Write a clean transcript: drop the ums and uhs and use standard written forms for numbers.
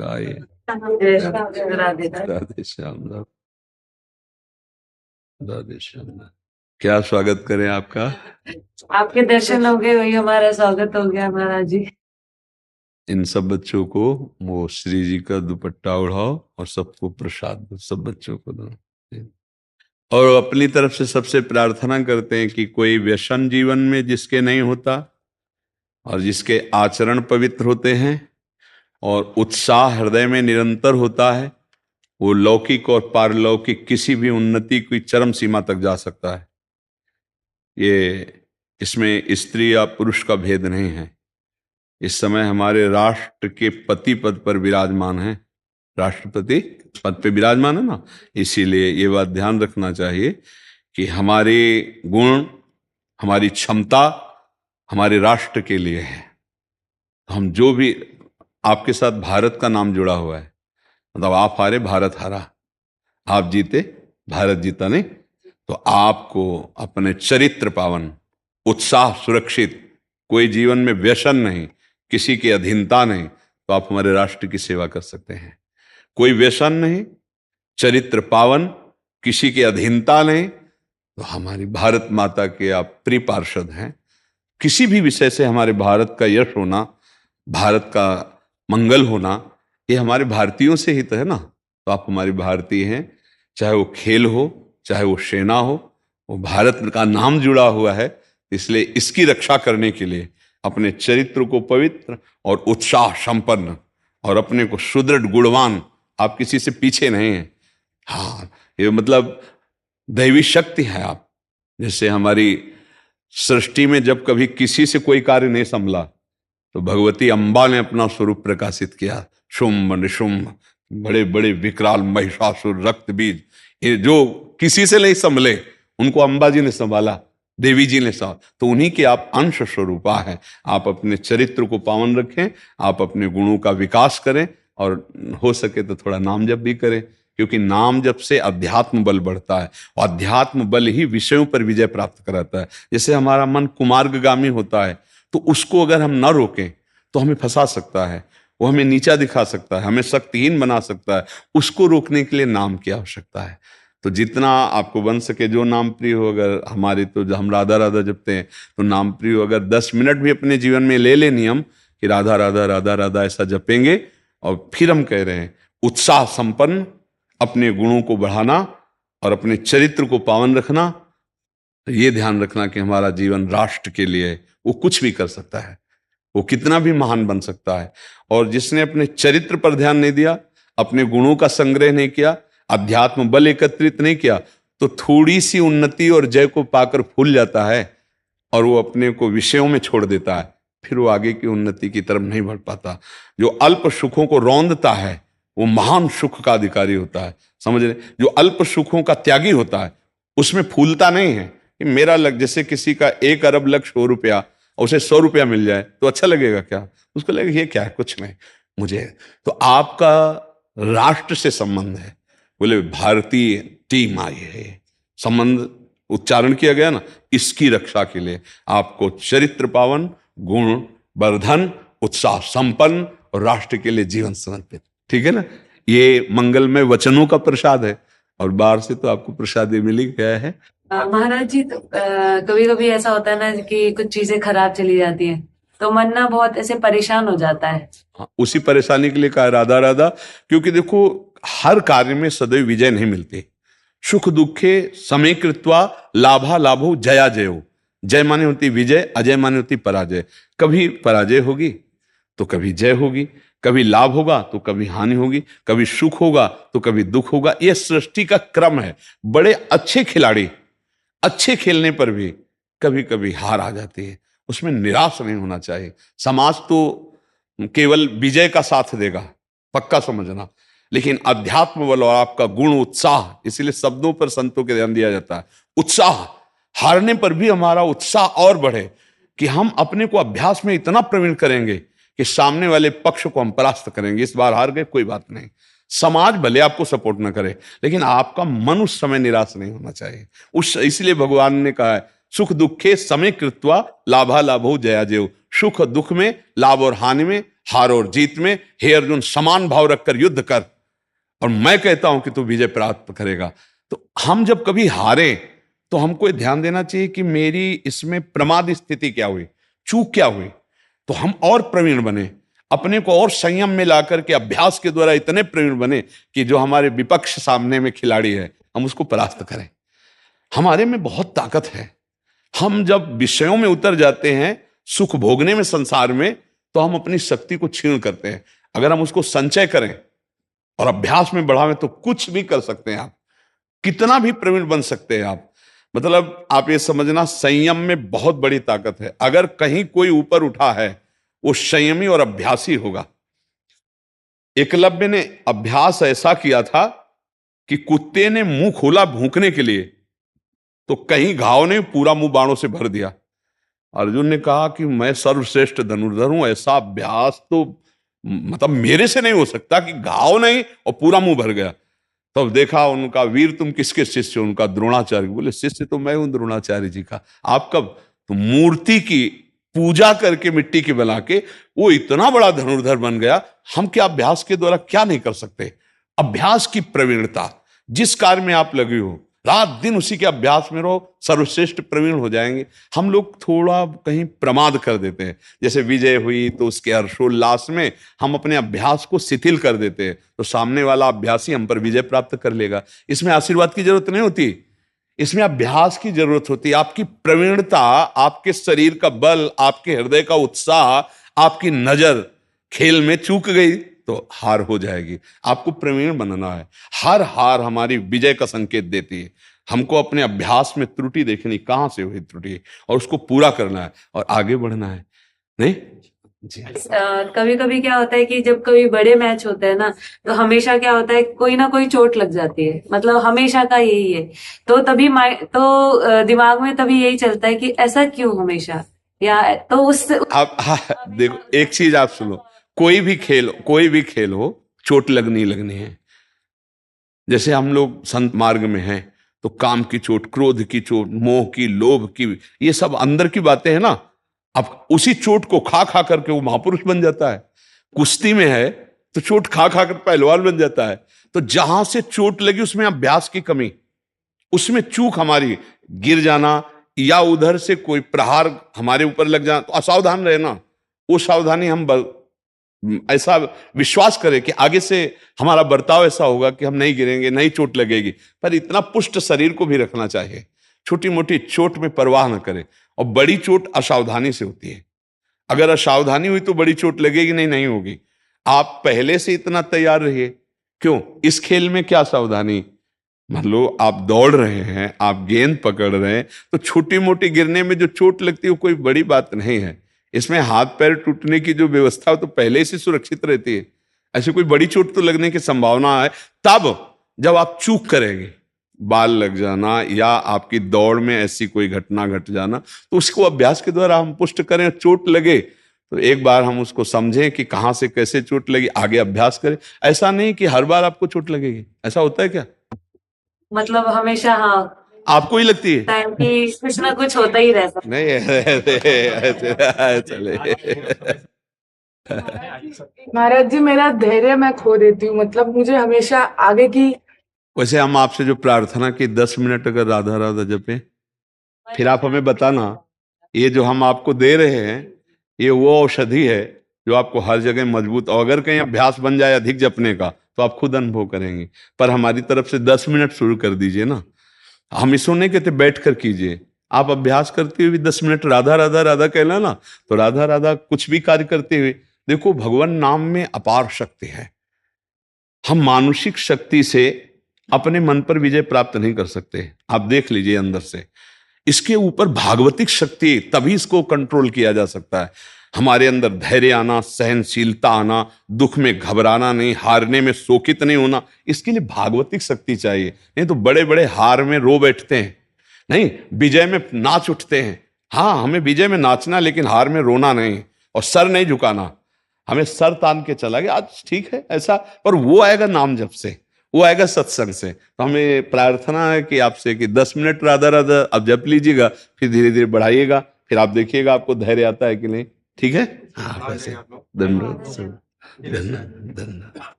आपका। आइए। राधे श्याम राधे श्याम। क्या स्वागत करें आपका? आपके दर्शन हो गए, वही हमारा स्वागत हो गया महाराज जी। इन सब बच्चों को वो श्री जी का दुपट्टा उड़ाओ और सबको प्रसाद दो, सब बच्चों को दो। और अपनी तरफ से सबसे प्रार्थना करते हैं कि कोई व्यसन जीवन में जिसके नहीं होता और जिसके आचरण पवित्र होते हैं और उत्साह हृदय में निरंतर होता है, वो लौकिक और पारलौकिक किसी भी उन्नति की चरम सीमा तक जा सकता है। ये इसमें स्त्री या पुरुष का भेद नहीं है। इस समय हमारे राष्ट्र के पति पद पर विराजमान हैं, राष्ट्रपति पद पे विराजमान है ना, इसीलिए ये बात ध्यान रखना चाहिए कि हमारे गुण, हमारी क्षमता हमारे राष्ट्र के लिए है। हम जो भी, आपके साथ भारत का नाम जुड़ा हुआ है, मतलब आप हारे भारत हारा, आप जीते भारत जीता, नहीं? तो आपको अपने चरित्र पावन, उत्साह सुरक्षित, कोई जीवन में व्यसन नहीं, किसी की अधीनता नहीं, तो आप हमारे राष्ट्र की सेवा कर सकते हैं। कोई व्यसन नहीं, चरित्र पावन, किसी की अधीनता नहीं, तो हमारी भारत माता के आप प्रिय पार्षद हैं। किसी भी विषय से हमारे भारत का यश होना, भारत का मंगल होना, ये हमारे भारतीयों से ही तो है ना। तो आप हमारी भारतीय हैं, चाहे वो खेल हो, चाहे वो सेना हो, वो भारत का नाम जुड़ा हुआ है। इसलिए इसकी रक्षा करने के लिए अपने चरित्र को पवित्र और उत्साह संपन्न और अपने को सुदृढ़ गुणवान, आप किसी से पीछे नहीं हैं। हाँ, ये मतलब दैवी शक्ति है आप। जैसे हमारी सृष्टि में जब कभी किसी से कोई कार्य नहीं संभला तो भगवती अम्बा ने अपना स्वरूप प्रकाशित किया। शुंभ निशुंभ, बड़े बड़े विकराल महिषासुर, रक्त बीज, ये जो किसी से नहीं संभले उनको अम्बा जी ने संभाला, देवी जी ने संभाला। तो उन्हीं के आप अंश स्वरूपा है। आप अपने चरित्र को पावन रखें, आप अपने गुणों का विकास करें और हो सके तो थोड़ा नाम जप भी करें, क्योंकि नाम जप से अध्यात्म बल बढ़ता है और अध्यात्म बल ही विषयों पर विजय प्राप्त कराता है। जैसे हमारा मन कुमार्गगामी होता है तो उसको अगर हम न रोकें तो हमें फंसा सकता है, वो हमें नीचा दिखा सकता है, हमें शक्तिहीन बना सकता है। उसको रोकने के लिए नाम की आवश्यकता है। तो जितना आपको बन सके, जो नाम प्रिय हो, अगर हमारे तो हम राधा राधा जपते हैं तो नाम प्रिय हो, अगर 10 मिनट भी अपने जीवन में ले ले नियम कि राधा राधा राधा राधा ऐसा जपेंगे, और फिर हम कह रहे हैं उत्साह संपन्न अपने गुणों को बढ़ाना और अपने चरित्र को पावन रखना। तो ये ध्यान रखना कि हमारा जीवन राष्ट्र के लिए वो कुछ भी कर सकता है, वो कितना भी महान बन सकता है। और जिसने अपने चरित्र पर ध्यान नहीं दिया, अपने गुणों का संग्रह नहीं किया, अध्यात्म बल एकत्रित नहीं किया, तो थोड़ी सी उन्नति और जय को पाकर फूल जाता है और वो अपने को विषयों में छोड़ देता है। फिर वो आगे की उन्नति की तरफ नहीं बढ़ पाता। जो अल्प सुखों को रौंदता है वो महान सुख का अधिकारी होता है, समझ रहे? जो अल्प सुखों का त्यागी होता है उसमें फूलता नहीं है कि मेरा लग, जैसे किसी का 1 अरब लक्ष्य 100 रुपया और उसे 100 रुपया मिल जाए तो अच्छा लगेगा क्या? उसको लगेगा ये क्या है, कुछ नहीं मुझे। तो आपका राष्ट्र से संबंध है, बोले भारतीय टीम आई है, संबंध उच्चारण किया गया ना, इसकी रक्षा के लिए आपको चरित्र पावन, गुण वर्धन, उत्साह संपन्न और राष्ट्र के लिए जीवन समर्पित, ठीक है ना। ये मंगलमय वचनों का प्रसाद है और बाहर से तो आपको प्रसाद मिल ही गया है। महाराज जी, तो कभी कभी ऐसा होता है ना कि कुछ चीजें खराब चली जाती हैं तो मन ना बहुत ऐसे परेशान हो जाता है। हाँ, उसी परेशानी के लिए कहा राधा राधा, क्योंकि देखो हर कार्य में सदैव विजय नहीं मिलती। सुख दुखे समय कृत्वा लाभा लाभो जया जयो। जय माने होती विजय, अजय माने होती पराजय। कभी पराजय होगी तो कभी जय होगी, कभी लाभ होगा तो कभी हानि होगी, कभी सुख होगा तो कभी दुख होगा। यह सृष्टि का क्रम है। बड़े अच्छे खिलाड़ी अच्छे खेलने पर भी कभी कभी हार आ जाती है, उसमें निराश नहीं होना चाहिए। समाज तो केवल विजय का साथ देगा, पक्का समझना, लेकिन अध्यात्म बल और आपका गुण उत्साह, इसीलिए शब्दों पर संतों के ध्यान दिया जाता है। उत्साह, हारने पर भी हमारा उत्साह और बढ़े कि हम अपने को अभ्यास में इतना प्रवीण करेंगे कि सामने वाले पक्ष को हम परास्त करेंगे। इस बार हार गए कोई बात नहीं, समाज भले आपको सपोर्ट न करे, लेकिन आपका मन उस समय निराश नहीं होना चाहिए। इसलिए भगवान ने कहा है सुख दुखे समय कृत्वा लाभा लाभो जया जयो। सुख दुख में, लाभ और हानि में, हार और जीत में हे अर्जुन समान भाव रखकर युद्ध कर, और मैं कहता हूं कि तू विजय प्राप्त करेगा। तो हम जब कभी हारे तो हमको ये ध्यान देना चाहिए कि मेरी इसमें प्रमाद स्थिति क्या हुई, चूक क्या हुई, तो हम और प्रवीण बने, अपने को और संयम में लाकर के अभ्यास के द्वारा इतने प्रवीण बने कि जो हमारे विपक्ष सामने में खिलाड़ी है हम उसको परास्त करें। हमारे में बहुत ताकत है। हम जब विषयों में उतर जाते हैं, सुख भोगने में संसार में, तो हम अपनी शक्ति को क्षीण करते हैं। अगर हम उसको संचय करें और अभ्यास में बढ़ावें तो कुछ भी कर सकते हैं आप, कितना भी प्रवीण बन सकते हैं आप। मतलब आप ये समझना, संयम में बहुत बड़ी ताकत है। अगर कहीं कोई ऊपर उठा है वो संयमी और अभ्यासी होगा। एकलव्य ने अभ्यास ऐसा किया था कि कुत्ते ने मुंह खोला भूंकने के लिए तो कहीं घाव ने पूरा मुंह बाणों से भर दिया। अर्जुन ने कहा कि मैं सर्वश्रेष्ठ धनुर्धर हूं, ऐसा अभ्यास तो मतलब मेरे से नहीं हो सकता कि घाव नहीं और पूरा मुंह भर गया। तब तो देखा उनका, वीर तुम किसके शिष्य हो? उनका द्रोणाचार्य। बोले शिष्य तो मैं हूं द्रोणाचार्य जी का। आप कब? तो मूर्ति की पूजा करके मिट्टी की बना के वो इतना बड़ा धनुर्धर बन गया। हम क्या अभ्यास के द्वारा क्या नहीं कर सकते? अभ्यास की प्रवीणता, जिस कार्य में आप लगे हो रात दिन उसी के अभ्यास में रहो, सर्वश्रेष्ठ प्रवीण हो जाएंगे। हम लोग थोड़ा कहीं प्रमाद कर देते हैं। जैसे विजय हुई तो उसके हर्षोल्लास में हम अपने अभ्यास को शिथिल कर देते हैं, तो सामने वाला अभ्यासी हम पर विजय प्राप्त कर लेगा। इसमें आशीर्वाद की जरूरत नहीं होती, इसमें अभ्यास की जरूरत होती है। आपकी प्रवीणता, आपके शरीर का बल, आपके हृदय का उत्साह, आपकी नजर खेल में चूक गई तो हार हो जाएगी। आपको प्रवीण बनना है। हर हार हमारी विजय का संकेत देती है। हमको अपने अभ्यास में त्रुटि देखनी, कहां से हुई त्रुटि, और उसको पूरा करना है और आगे बढ़ना है। नहीं जी। कभी कभी क्या होता है कि जब कभी बड़े मैच होते हैं ना, तो हमेशा क्या होता है, कोई ना कोई चोट लग जाती है। मतलब हमेशा का यही है। तो तभी दिमाग में तभी यही चलता है कि ऐसा क्यों हमेशा, या तो उस आप देखो, एक चीज आप सुनो, कोई भी खेल हो, चोट लगनी लगनी है। जैसे हम लोग संत मार्ग में हैं तो काम की चोट, क्रोध की चोट, मोह की, लोभ की, ये सब अंदर की बातें हैं ना। अब उसी चोट को खा खा करके वो महापुरुष बन जाता है। कुश्ती में है तो चोट खा खा कर पहलवान बन जाता है। तो जहां से चोट लगी उसमें अभ्यास की कमी, उसमें चूक हमारी, गिर जाना या उधर से कोई प्रहार हमारे ऊपर लग जाना, तो असावधान रहना। वो सावधानी हम ऐसा विश्वास करें कि आगे से हमारा बर्ताव ऐसा होगा कि हम नहीं गिरेंगे, नहीं चोट लगेगी। पर इतना पुष्ट शरीर को भी रखना चाहिए, छोटी मोटी चोट में परवाह न करें। और बड़ी चोट असावधानी से होती है। अगर असावधानी हुई तो बड़ी चोट लगेगी नहीं? नहीं होगी। आप पहले से इतना तैयार रहिए। क्यों? इस खेल में क्या सावधानी? मान लो आप दौड़ रहे हैं, आप गेंद पकड़ रहे हैं, तो छोटी मोटी गिरने में जो चोट लगती है वो कोई बड़ी बात नहीं है। इसमें हाथ पैर टूटने की जो व्यवस्था तो पहले से सुरक्षित रहती है। ऐसी कोई बड़ी चोट तो लगने की संभावना है तब जब आप चूक करेंगे, बाल लग जाना या आपकी दौड़ में ऐसी कोई घटना घट जाना, तो उसको अभ्यास के द्वारा हम पुष्ट करें। चोट लगे तो एक बार हम उसको समझें कि कहां से कैसे चोट लगी, आगे अभ्यास करें। ऐसा नहीं कि हर बार आपको चोट लगेगी, ऐसा होता है क्या? मतलब हमेशा, हाँ, आपको ही लगती है कि कुछ ना कुछ होता ही रहता नहीं? चले महाराज जी, मेरा धैर्य मैं खो देती हूँ। मतलब मुझे हमेशा आगे की। वैसे हम आपसे जो प्रार्थना की 10 मिनट अगर राधा राधा जपे, फिर आप हमें बताना ये जो हम आपको दे रहे हैं ये वो औषधि है जो आपको हर जगह मजबूत, और अगर कहीं अभ्यास बन जाए अधिक जपने का तो आप खुद अनुभव करेंगे। पर हमारी तरफ से 10 मिनट शुरू कर दीजिए ना। हम इसो नहीं कहते बैठ कर कीजिए, आप अभ्यास करते हुए 10 मिनट राधा राधा राधा कहना ना, तो राधा राधा कुछ भी कार्य करते हुए देखो, भगवान नाम में अपार शक्ति है। हम मानुषिक शक्ति से अपने मन पर विजय प्राप्त नहीं कर सकते। आप देख लीजिए अंदर से, इसके ऊपर भागवतिक शक्ति, तभी इसको कंट्रोल किया जा सकता है। हमारे अंदर धैर्य आना, सहनशीलता आना, दुख में घबराना नहीं, हारने में शोकित नहीं होना, इसके लिए भागवतिक शक्ति चाहिए। नहीं तो बड़े बड़े हार में रो बैठते हैं, नहीं विजय में नाच उठते हैं। हाँ, हमें विजय में नाचना, लेकिन हार में रोना नहीं और सर नहीं झुकाना। हमें सर तान के चला गया आज, ठीक है ऐसा, पर वो आएगा नाम जप से, वो आएगा सत्संग से। तो हमें प्रार्थना है कि आपसे कि 10 मिनट राधा राधा अब जप लीजिएगा, फिर धीरे धीरे बढ़ाइएगा, फिर आप देखिएगा आपको धैर्य आता है कि नहीं। ठीक है। हाँ, वैसे धन्यवाद, धन्यवाद, धन्यवाद।